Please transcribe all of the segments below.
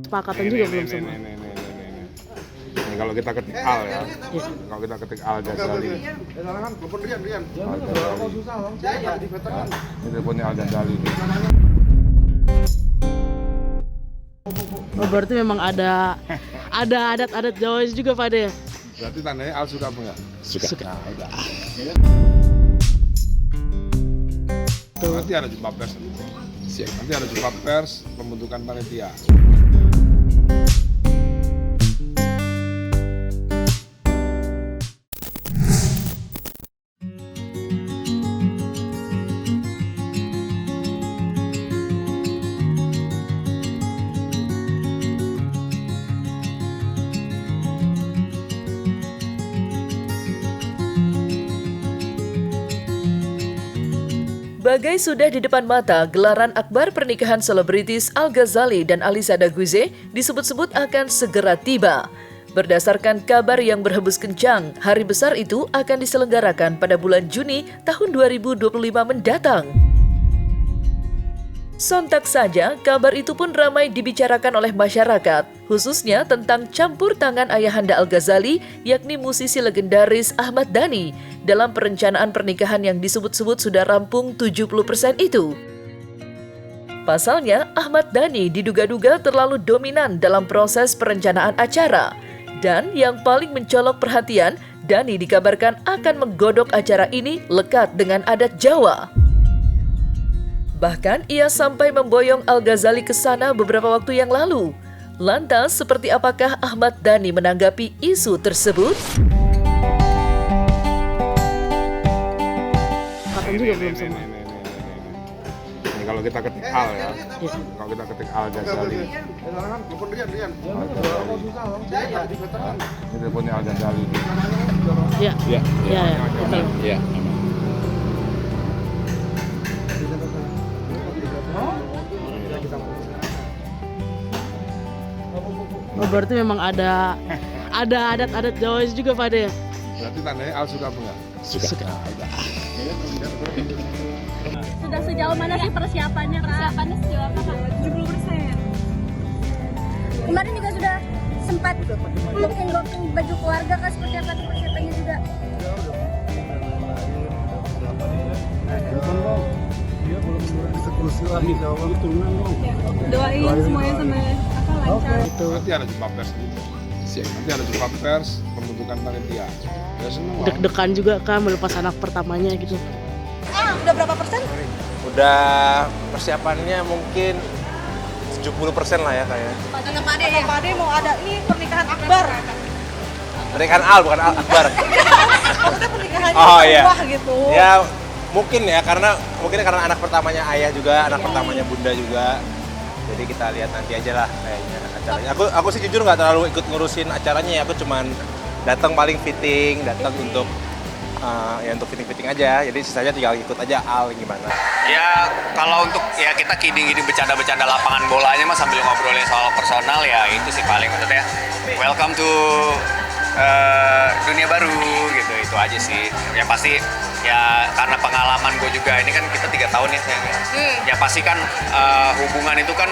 kesepakatan juga belum semua. Ini kalau kita ketik Al ya, kalau kita ketik Al Ghazali. Ini teleponnya Al Ghazali. Oh, berarti memang ada adat-adat Jawa juga Pak De. Berarti tandanya Al suka apa enggak? Suka. Nah, udah. Nanti ada jumpa pers. Nanti ada jumpa pers pembentukan panitia. Bagai sudah di depan mata, gelaran akbar pernikahan selebritis Al Ghazali dan Alisa Daguze disebut-sebut akan segera tiba. Berdasarkan kabar yang berhembus kencang, hari besar itu akan diselenggarakan pada bulan Juni tahun 2025 mendatang. Sontak saja, kabar itu pun ramai dibicarakan oleh masyarakat, khususnya tentang campur tangan ayahanda Al Ghazali, yakni musisi legendaris Ahmad Dhani, dalam perencanaan pernikahan yang disebut-sebut sudah rampung 70% itu. Pasalnya, Ahmad Dhani diduga-duga terlalu dominan dalam proses perencanaan acara. Dan yang paling mencolok perhatian, Dhani dikabarkan akan menggodok acara ini lekat dengan adat Jawa. Bahkan ia sampai memboyong Al Ghazali ke sana beberapa waktu yang lalu. Lantas, seperti apakah Ahmad Dhani menanggapi isu tersebut? Juga belum semua. Ini kalau kita ketik Al ya, kalau kita ketik Al Ghazali. Ini teleponnya Al Ghazali. Ya. Betul. Iya. Oh, berarti memang ada adat-adat Jawa juga Pak De. Berarti tandanya Al suka apa enggak? Suka. Nah, udah. Sudah sejauh mana sih persiapannya, Kak? Persiapannya sejauh apa, Kak? 70%. Kemarin juga sudah sempat booking baju keluarga, Kak, seperti apa tuh persiapannya juga? Doain semuanya sama lancar. Nanti ada jumpa pers. Nanti ada jumpa pers pembentukan panitia. Ya semua. Deg-degan juga Kak melepas anak pertamanya gitu. Udah berapa persen? Udah persiapannya mungkin 70% lah ya kayaknya. Kata Pak Ade mau ada ini pernikahan akbar. Pernikahan Al bukan Al Akbar. Maksudnya pernikahannya Oh iya. wah gitu. Ya mungkin ya karena anak pertamanya ayah juga, anak pertamanya bunda juga. Jadi kita lihat nanti aja lah kayaknya acaranya. Aku sih jujur nggak terlalu ikut ngurusin acaranya ya. Aku cuman datang paling fitting, datang untuk untuk fitting aja. Jadi sisanya tinggal ikut aja Al gimana. Ya kalau untuk ya kita kidding bercanda-bercanda lapangan bolanya mah sambil ngobrolin soal personal ya itu sih paling maksudnya welcome to dunia baru gitu, itu aja sih. Ya pasti ya karena pengalaman gue juga ini kan kita 3 tahun ya sayang. Ya pasti kan hubungan itu kan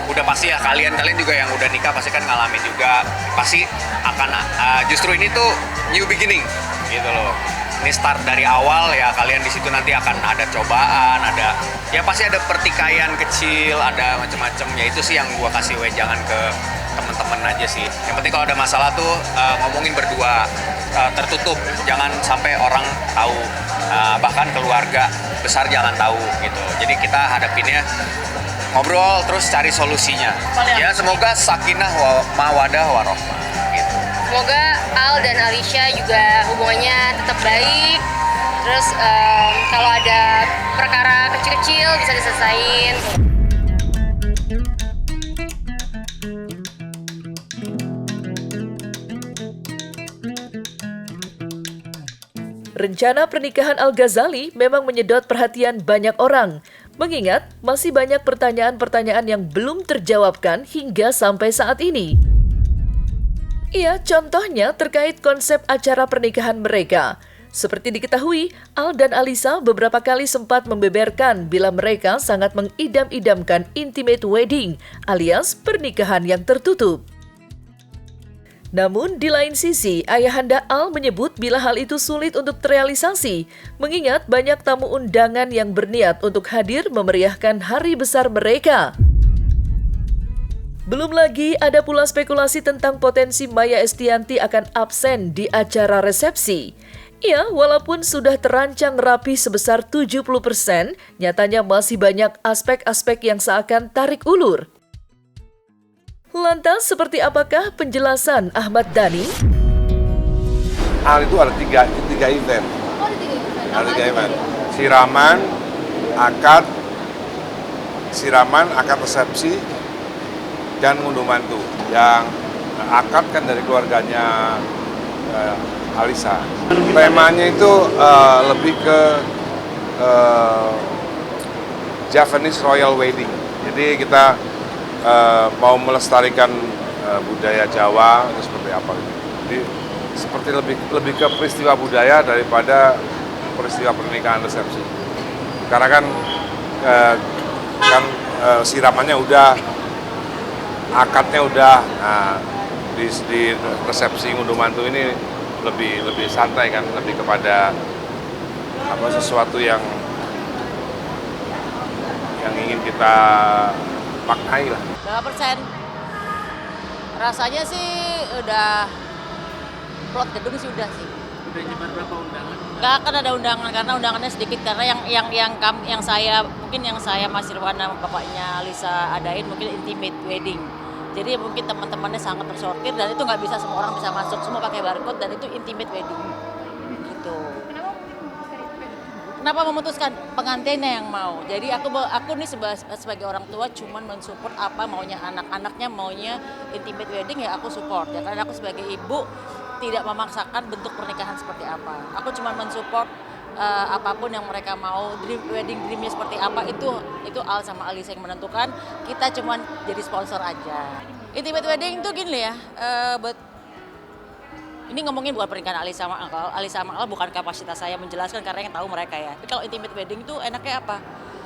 udah pasti ya kalian juga yang udah nikah pasti kan ngalamin juga, pasti akan justru ini tuh new beginning gitu loh. Ini start dari awal ya, kalian di situ nanti akan ada cobaan, ada ya pasti ada pertikaian kecil, ada macam-macam ya. Itu sih yang gua kasih wejangan ke temen-temen aja sih. Yang penting kalau ada masalah tuh ngomongin berdua, tertutup, jangan sampai orang tahu, bahkan keluarga besar jangan tahu gitu. Jadi kita hadapinnya ngobrol terus cari solusinya. Ya semoga sakinah mawadah warohmah gitu. Semoga Al dan Alicia juga hubungannya tetap baik. Terus kalau ada perkara kecil-kecil bisa diselesain. Rencana pernikahan Al Ghazali memang menyedot perhatian banyak orang, mengingat masih banyak pertanyaan-pertanyaan yang belum terjawabkan hingga sampai saat ini. Contohnya terkait konsep acara pernikahan mereka. Seperti diketahui, Al dan Alisa beberapa kali sempat membeberkan bila mereka sangat mengidam-idamkan intimate wedding alias pernikahan yang tertutup. Namun di lain sisi, ayahanda Al menyebut bila hal itu sulit untuk terrealisasi, mengingat banyak tamu undangan yang berniat untuk hadir memeriahkan hari besar mereka. Belum lagi ada pula spekulasi tentang potensi Maya Estianty akan absen di acara resepsi. Ya, walaupun sudah terancang rapi sebesar 70%, nyatanya masih banyak aspek-aspek yang seakan tarik ulur. Lantas, seperti apakah penjelasan Ahmad Dhani? Hal itu ada tiga event. Ada tiga event. Siraman, akad resepsi, dan ngunduh mantu. Yang akad kan dari keluarganya Alisa. Temanya itu lebih ke Japanese Royal Wedding. Jadi kita mau melestarikan budaya Jawa itu seperti apa gitu. Jadi seperti lebih ke peristiwa budaya daripada peristiwa pernikahan resepsi. Karena kan siramannya udah, akadnya udah. Nah, di resepsi ngunduh mantu ini lebih santai kan, lebih kepada sesuatu yang ingin kita maknai lah. Berapa persen? Rasanya sih udah plot gedung sih udah sih. Udah nyebar berapa undangan? Nggak akan ada undangan karena undangannya sedikit, karena yang saya Mas Irwan sama bapaknya Alisa adain mungkin intimate wedding. Jadi mungkin teman-temannya sangat tersortir dan itu nggak bisa semua orang bisa masuk, semua pakai barcode dan itu intimate wedding. Gitu. Kenapa memutuskan? Pengantinnya yang mau. Jadi aku nih sebagai orang tua cuman mensupport apa maunya anak-anaknya, maunya intimate wedding ya aku support ya, karena aku sebagai ibu tidak memaksakan bentuk pernikahan seperti apa. Aku cuma mensupport apapun yang mereka mau, wedding dreamnya seperti apa itu Al sama Alisa yang menentukan. Kita cuma jadi sponsor aja. Intimate wedding itu gini ya, ini ngomongin bukan pernikahan Alisa sama Al bukan kapasitas saya menjelaskan karena yang tahu mereka ya. Tapi kalau intimate wedding itu enaknya apa?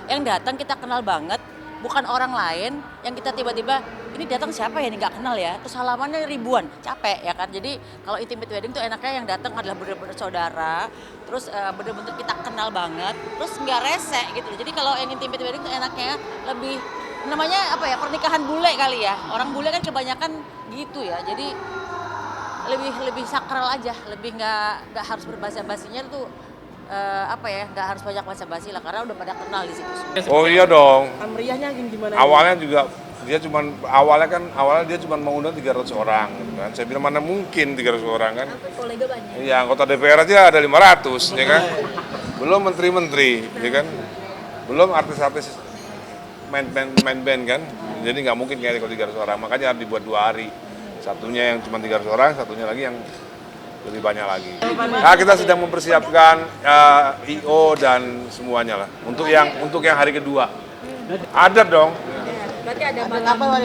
Yang datang kita kenal banget, bukan orang lain yang kita tiba-tiba ini datang siapa ya, ini nggak kenal ya, terus halamannya ribuan, capek ya kan. Jadi kalau intimate wedding tuh enaknya yang datang adalah benar-benar saudara, terus benar-benar kita kenal banget, terus nggak rese gitu. Jadi kalau yang intimate wedding tuh enaknya lebih namanya apa ya, pernikahan bule kali ya. Orang bule kan kebanyakan gitu ya, jadi lebih sakral aja, lebih nggak harus berbasa-basinya tuh nggak harus banyak basa-basi lah karena udah pada kenal di situ. Oh iya dong. Meriahnya gimana? Awalnya dia cuma mengundang 300 orang gitu kan. Saya bilang mana mungkin 300 orang kan. Kolega banyak. Iya, anggota DPR aja ada 500 ya kan. Belum menteri-menteri ya kan. Belum artis-artis main band kan. Jadi nggak mungkin kayak kalau 300 orang. Makanya harus dibuat 2 hari. Satunya yang cuma 300 orang, satunya lagi yang lebih banyak lagi. Nah, kita sedang mempersiapkan I.O. dan semuanya lah untuk yang hari kedua. Adat dong. Berarti ada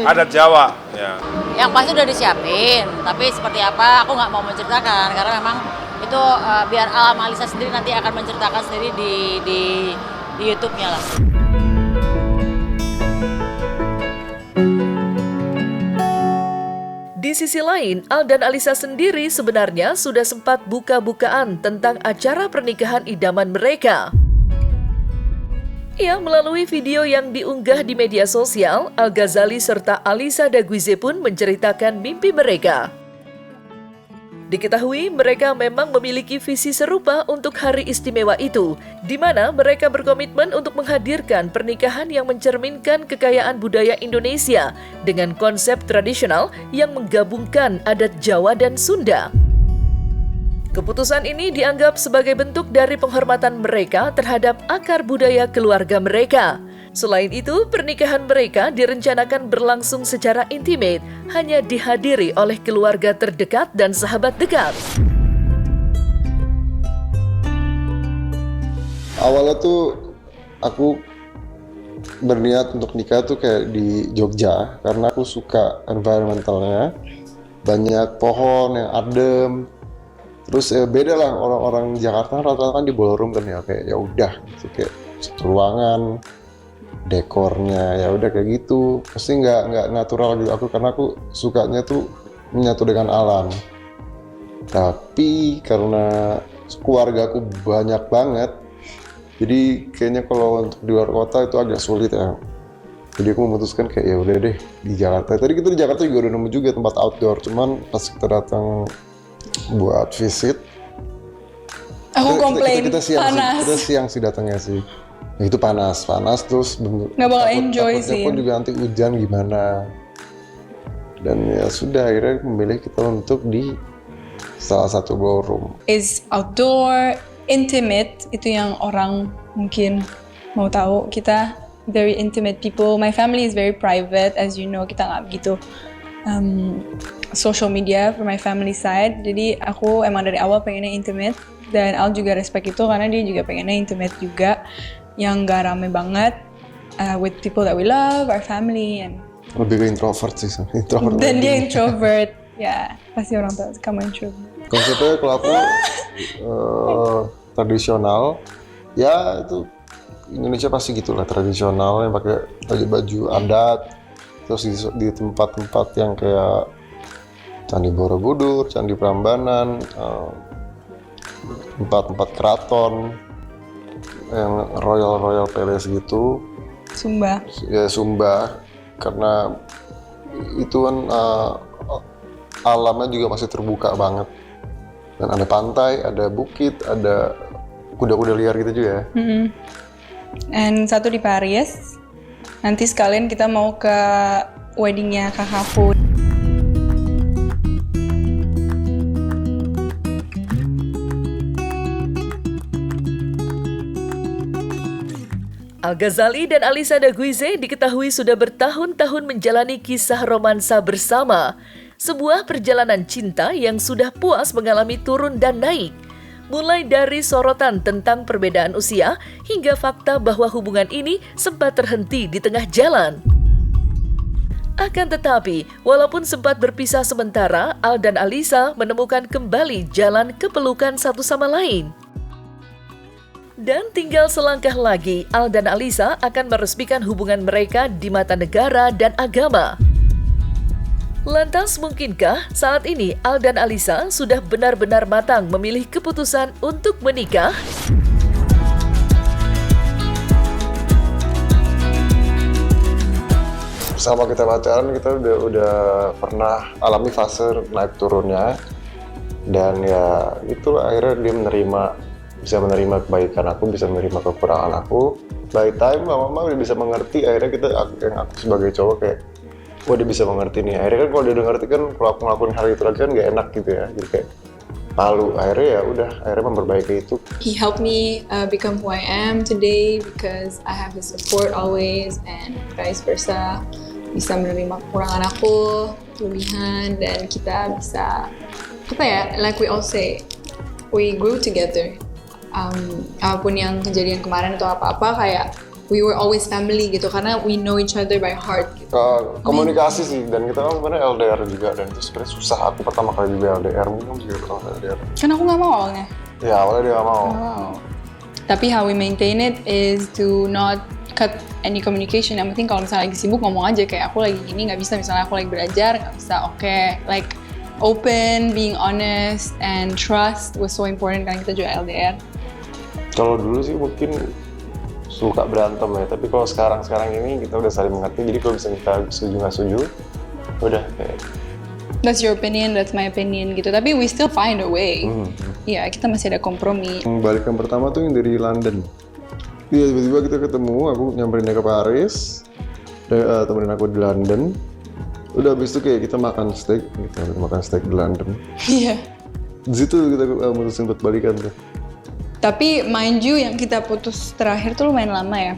Adat Jawa. Ya. Yang pasti udah disiapin, tapi seperti apa aku nggak mau menceritakan karena memang itu biar Al sama Alisa sendiri nanti akan menceritakan sendiri di YouTube-nya lah. Di sisi lain, Al dan Alisa sendiri sebenarnya sudah sempat buka-bukaan tentang acara pernikahan idaman mereka. Ya, melalui video yang diunggah di media sosial, Al Ghazali serta Alisa Daguize pun menceritakan mimpi mereka. Diketahui mereka memang memiliki visi serupa untuk hari istimewa itu, di mana mereka berkomitmen untuk menghadirkan pernikahan yang mencerminkan kekayaan budaya Indonesia dengan konsep tradisional yang menggabungkan adat Jawa dan Sunda. Keputusan ini dianggap sebagai bentuk dari penghormatan mereka terhadap akar budaya keluarga mereka. Selain itu, pernikahan mereka direncanakan berlangsung secara intimate, hanya dihadiri oleh keluarga terdekat dan sahabat dekat. Awalnya tuh aku berniat untuk nikah tuh kayak di Jogja, karena aku suka environmentalnya, banyak pohon yang adem, Terus beda lah orang-orang Jakarta rata-rata kan di ballroom kan ya, kayak ya udah gitu, kayak satu ruangan, dekornya ya udah kayak gitu, pasti nggak natural gitu. Karena aku sukanya tuh menyatu dengan alam. Tapi karena keluarga aku banyak banget, jadi kayaknya kalau untuk di luar kota itu agak sulit ya. Jadi aku memutuskan kayak ya udah deh di Jakarta. Tadi kita di Jakarta juga udah nemu juga tempat outdoor, cuman pas kita datang buat visit, Aku komplain kita panas. kita siang sih datangnya sih. Ya, itu panas terus Nggak bakal enjoy takutnya sih. pun juga nanti hujan gimana. Dan ya sudah akhirnya memilih kita untuk di salah satu ballroom. Is outdoor, intimate, itu yang orang mungkin mau tahu. Kita very intimate people. My family is very private, as you know. Kita nggak begitu social media for my family side. Jadi aku emang dari awal pengennya intimate, dan Al juga respect itu karena dia juga pengennya intimate juga, yang gak rame banget, with people that we love, our family, and Lebih ke introvert sih, introvert. dan dia introvert. Ya, pasti orang tahu kamu introvert. Konsepnya kalau aku tradisional, ya itu Indonesia pasti gitulah, tradisional yang pakai baju adat. Terus di tempat-tempat yang kayak Candi Borobudur, Candi Prambanan, tempat-tempat keraton yang royal palace gitu. Sumba. Ya Sumba, karena itu kan alamnya juga masih terbuka banget. Dan ada pantai, ada bukit, ada kuda-kuda liar gitu juga ya. And satu di Paris. Nanti sekalian kita mau ke weddingnya kakakku. Al-Ghazali dan Alisa Daguize diketahui sudah bertahun-tahun menjalani kisah romansa bersama. Sebuah perjalanan cinta yang sudah puas mengalami turun dan naik. Mulai dari sorotan tentang perbedaan usia hingga fakta bahwa hubungan ini sempat terhenti di tengah jalan. Akan tetapi, walaupun sempat berpisah sementara, Al dan Alisa menemukan kembali jalan kepelukan satu sama lain. Dan tinggal selangkah lagi, Al dan Alisa akan meresmikan hubungan mereka di mata negara dan agama. Lantas mungkinkah saat ini Al dan Alisa sudah benar-benar matang memilih keputusan untuk menikah? Sama kita pacaran, kita udah pernah alami fase naik turunnya. Dan ya itulah akhirnya dia bisa menerima kebaikan aku, bisa menerima kekurangan aku. By time lama-lama dia bisa mengerti, akhirnya aku sebagai cowok kayak, wah dia bisa mengerti nih. Akhirnya kan kalau dia udah ngerti kan, kalau aku ngelakuin hal itu lagi kan gak enak gitu ya. Jadi kayak malu. Akhirnya ya udah, akhirnya memperbaiki itu. He helped me become who I am today because I have his support always, and vice versa. Bisa menerima kekurangan aku, kelebihan, dan kita bisa, like we all say, we grew together. Apapun yang kejadian kemarin atau apa-apa, kayak we were always family gitu, karena we know each other by heart gitu. Komunikasi sih, dan kita kan sebenarnya LDR juga, dan itu sebenarnya susah. Aku pertama kali juga LDR, mungkin juga pertama kali LDR. Kan aku nggak mau awalnya. Ya awalnya dia nggak mau. Tapi how we maintain it is to not cut any communication. Yang penting kalau misalnya lagi sibuk ngomong aja, kayak aku lagi gini nggak bisa, misalnya aku lagi belajar nggak bisa, oke. Like open, being honest, and trust was so important karena kita juga LDR. Kalau dulu sih mungkin suka berantem ya, tapi kalau sekarang ini kita udah saling mengerti, jadi kalau bisa kita setuju nggak setuju, udah kayak That's your opinion, that's my opinion gitu. Tapi we still find a way. Iya, kita masih ada kompromi. Balikan pertama tuh yang dari London. Iya, tiba-tiba kita ketemu, aku nyamperin dia ke Paris, temenin aku di London. Udah habis itu kayak kita makan steak di London. Iya. Di situ kita mutusin buat balikan tuh. Tapi mind you, yang kita putus terakhir tuh lumayan lama ya.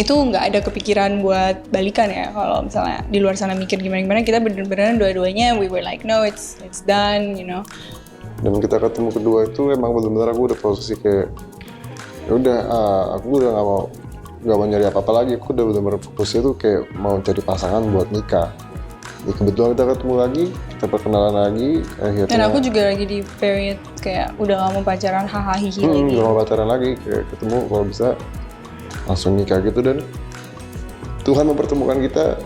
Itu nggak ada kepikiran buat balikan ya. Kalau misalnya di luar sana mikir gimana-gimana, kita bener-bener dua-duanya we were like, no, it's done, you know. Dan kita ketemu kedua itu emang bener-bener aku udah posisi kayak, ya udah, aku udah nggak mau nyari apa-apa lagi. Aku udah bener-bener fokusnya tuh kayak mau cari pasangan buat nikah. Ya kebetulan kita ketemu lagi, kita perkenalan lagi, akhirnya. Dan aku juga lagi di period kayak udah gak mau pacaran hahaha lagi. Udah mau pacaran lagi, kayak ketemu kalau bisa langsung nikah gitu, dan Tuhan mempertemukan kita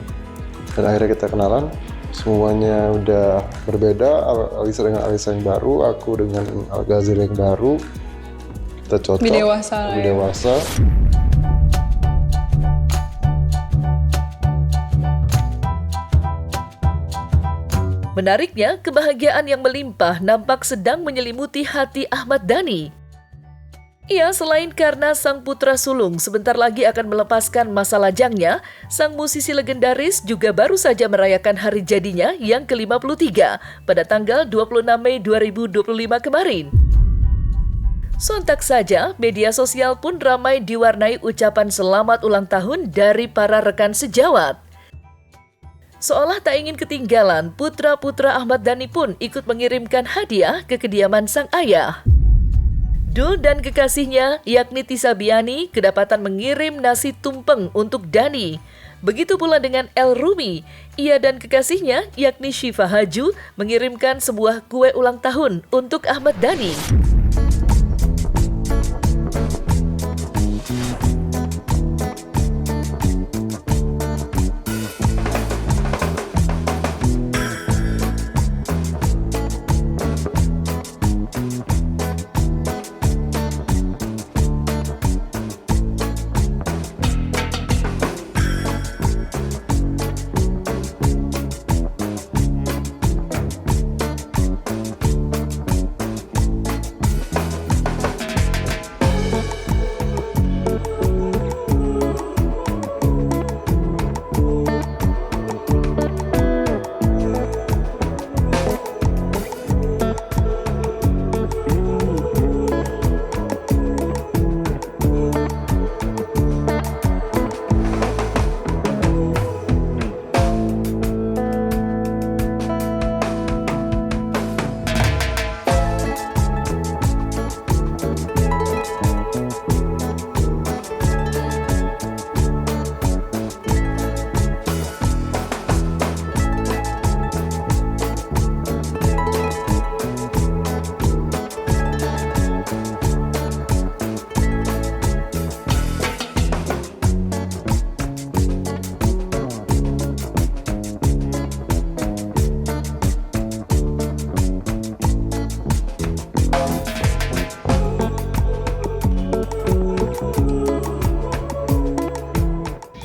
dan akhirnya kita kenalan. Semuanya udah berbeda, Alisa dengan Alisa yang baru, aku dengan Al-Ghazali yang baru. Kita cocok, Lebih dewasa lah ya. dewasa. Menariknya, kebahagiaan yang melimpah nampak sedang menyelimuti hati Ahmad Dhani. Ia selain karena sang putra sulung sebentar lagi akan melepaskan masa lajangnya, sang musisi legendaris juga baru saja merayakan hari jadinya yang ke-53 pada tanggal 26 Mei 2025 kemarin. Sontak saja, media sosial pun ramai diwarnai ucapan selamat ulang tahun dari para rekan sejawat. Seolah tak ingin ketinggalan, putra-putra Ahmad Dhani pun ikut mengirimkan hadiah ke kediaman sang ayah. Dul dan kekasihnya, yakni Tisa Biani, kedapatan mengirim nasi tumpeng untuk Dhani. Begitu pula dengan El Rumi, ia dan kekasihnya, yakni Syifa Haju, mengirimkan sebuah kue ulang tahun untuk Ahmad Dhani.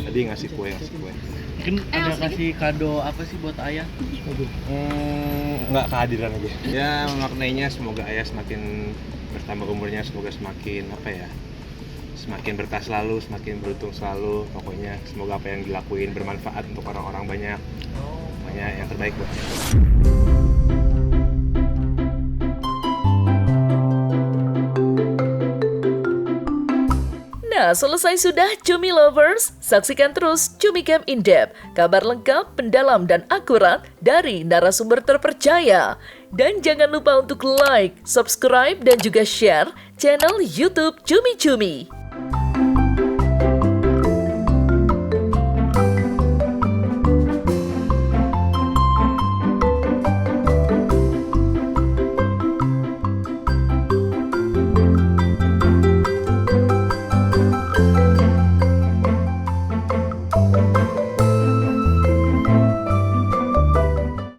Tadi ngasih kue. Mungkin ada kasih kado apa sih buat ayah? Nggak, kehadiran aja. Ya maknanya semoga ayah semakin bertambah umurnya, semoga semakin semakin berkah selalu, semakin beruntung selalu. Pokoknya semoga apa yang dilakuin bermanfaat untuk orang-orang banyak. Pokoknya yang terbaik buat ayah. Nah, selesai sudah Cumi Lovers. Saksikan terus Cumi Camp In Depth, kabar lengkap, mendalam, dan akurat dari narasumber terpercaya. Dan jangan lupa untuk like, subscribe, dan juga share channel YouTube Cumi Cumi.